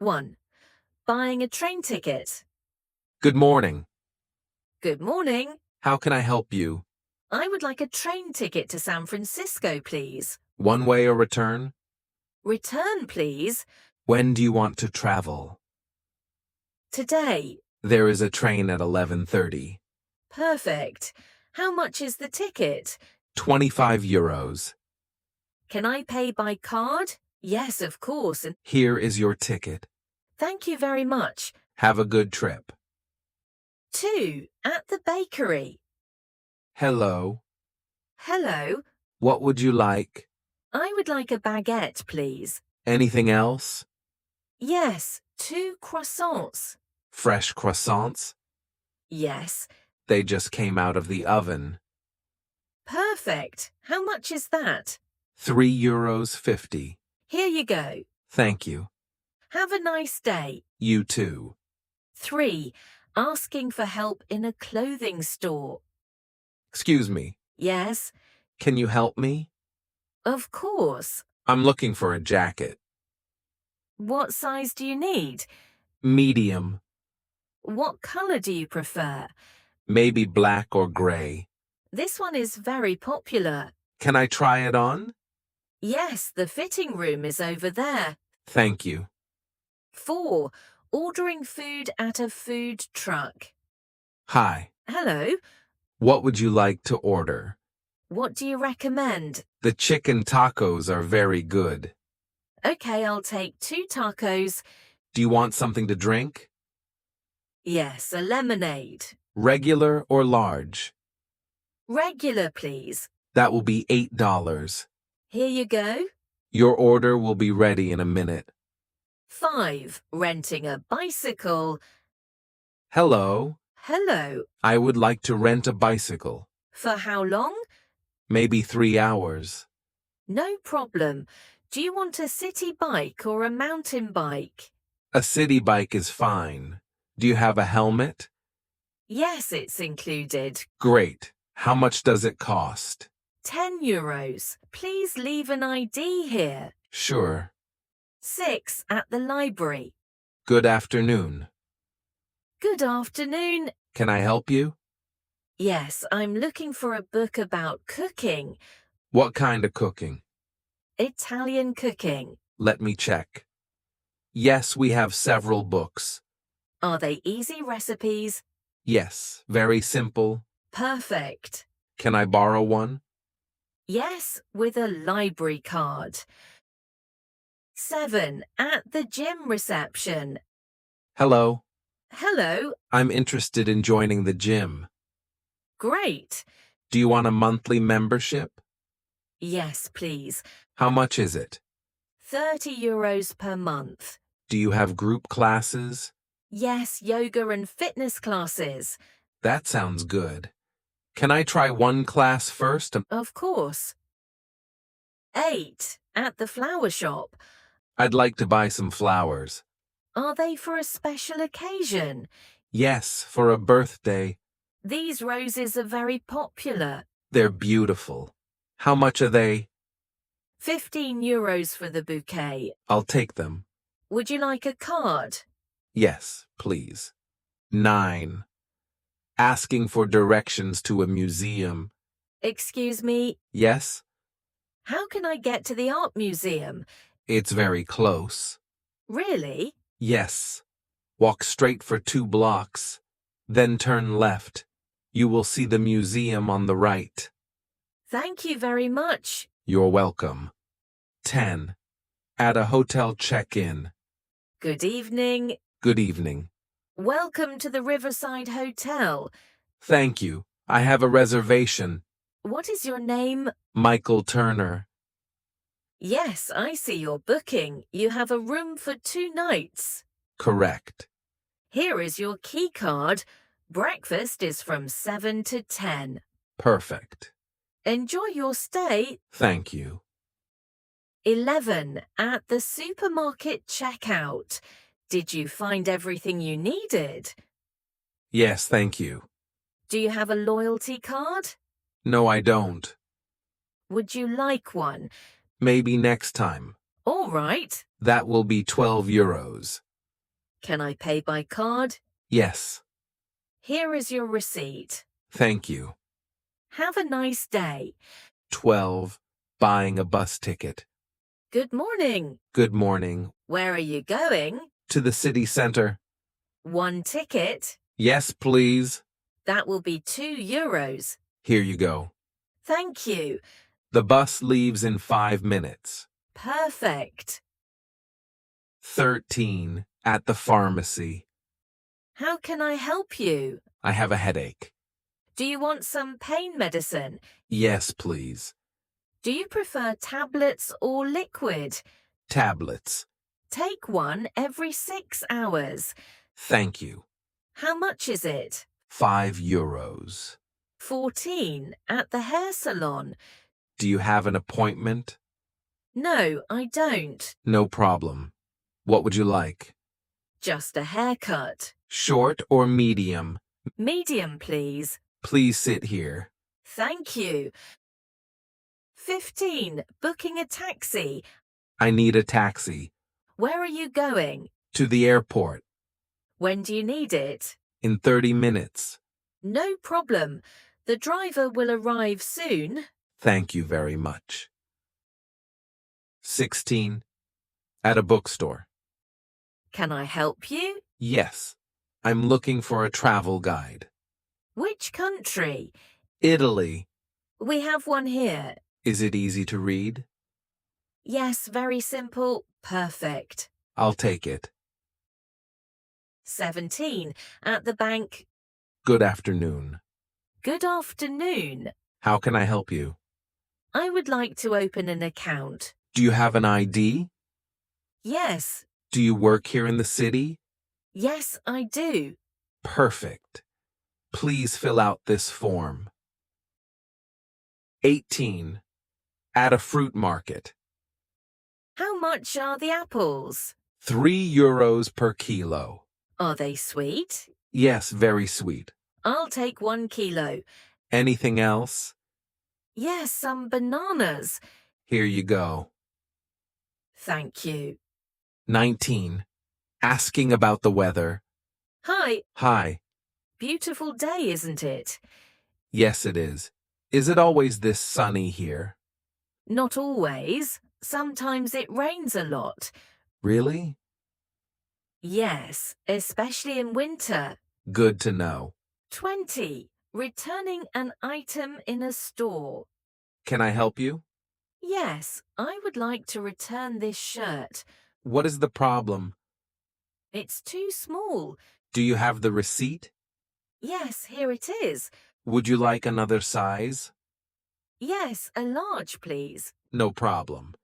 1. Buying a train ticket. Good morning. Good morning. How can I help you? I would like a train ticket to San Francisco, please. One way or return? Return, please. When do you want to travel? Today. There is a train at 11:30. Perfect. How much is the ticket? 25 euros. Can I pay by card? Yes, of course. And Here is your ticket. thank you very much. Have a good trip. 2. At the bakery. Hello. Hello. What would you like? I would like a baguette, please. Anything else? Yes, 2 croissants. Fresh croissants? Yes. They just came out of the oven. Perfect. How much is that? 3 euros 50. Here you go. Thank you. Have a nice day. You too. 3. Asking for help in a clothing store. Excuse me. Yes, Can you help me? of course. I'm looking for a jacket. What size do you need? Medium. What color do you prefer? Maybe black or gray. This one is very popular. Can I try it on? Yes, the fitting room is over there. Thank you. 4. Ordering food at a food truck. Hi. Hello, What would you like to order? what do you recommend? The chicken tacos are very good. Okay, I'll take 2 tacos. Do you want something to drink? Yes, a lemonade. Regular or large? Regular, please. That will be $8. Here you go. Your order will be ready in a minute. 5. Renting a bicycle. Hello. Hello. I would like to rent a bicycle. For how long? Maybe 3 hours. No problem. Do you want a city bike or a mountain bike? A city bike is fine. Do you have a helmet? Yes, it's included. Great. How much does it cost? 10 euros. Please leave an ID here. Sure. 6. At the library. Good afternoon. Good afternoon. Can I help you? Yes, I'm looking for a book about cooking. What kind of cooking? Italian cooking. Let me check. Yes, we have several books. Are they easy recipes? Yes, very simple. Perfect. Can I borrow one? Yes, with a library card. 7. At the gym reception. Hello. Hello. I'm interested in joining the gym. Great. Do you want a monthly membership? Yes, please. How much is it? 30 euros per month. Do you have group classes? Yes, yoga and fitness classes. That sounds good. Can I try one class first? Of course. 8. At the flower shop. I'd like to buy some flowers. Are they for a special occasion? Yes, for a birthday. These roses are very popular. They're beautiful. How much are they? 15 euros for the bouquet. I'll take them. Would you like a card? Yes, please. 9. Asking for directions to a museum. Excuse me, Yes, how can I get to the art museum? it's very close. Really? Yes. Walk straight for 2 blocks. Then turn left. You will see the museum on the right. Thank you very much. You're welcome. 10. At a hotel check-in. Good evening. Good evening. Welcome to the Riverside Hotel. Thank you. I have a reservation. What is your name? Michael Turner. Yes, I see your booking. You have a room for 2 nights. Correct. Here is your key card. Breakfast is from 7 to 10. Perfect. Enjoy your stay. Thank you. 11. At the supermarket checkout. Did you find everything you needed? Yes, thank you. Do you have a loyalty card? No, I don't. Would you like one? Maybe next time. All right. That will be 12 euros. Can I pay by card? Yes, Here is your receipt. thank you. Have a nice day. 12. Buying a bus ticket. Good morning. Good morning. Where are you going? To the city center. 1 ticket. Yes, please. That will be €2. Here you go. Thank you. The bus leaves in 5 minutes. Perfect. 13. At the pharmacy. How can I help you? I have a headache. Do you want some pain medicine? Yes, please. Do you prefer tablets or liquid? Tablets. Take one every 6 hours. Thank you. How much is it? €5. 14 at the hair salon. Do you have an appointment? No, I don't. No problem. What would you like? Just a haircut. Short or medium? Medium, please. Please sit here. Thank you. 15. Booking a taxi. I need a taxi. Where are you going? To the airport. When do you need it? In 30 minutes. No problem. The driver will arrive soon. Thank you very much. 16. At a bookstore. Can I help you? Yes. I'm looking for a travel guide. Which country? Italy. We have one here. Is it easy to read? Yes, very simple. Perfect. I'll take it. 17. At the bank. Good afternoon. Good afternoon. How can I help you? I would like to open an account. Do you have an ID? Yes. Do you work here in the city? Yes, I do. Perfect. Please fill out this form. 18. At a fruit market. How much are the apples? €3 per kilo. Are they sweet? Yes, very sweet. I'll take 1 kilo. Anything else? Yes, some bananas. Here you go. Thank you. 19. Asking about the weather. Hi. Hi. Beautiful day, isn't it? Yes, it is. Is it always this sunny here? Not always. Sometimes it rains a lot. Really? Yes, especially in winter. Good to know. 20. Returning an item in a store. Can I help you? Yes, I would like to return this shirt. What is the problem? It's too small. Do you have the receipt? Yes, here it is. Would you like another size? Yes, a large, please. No problem.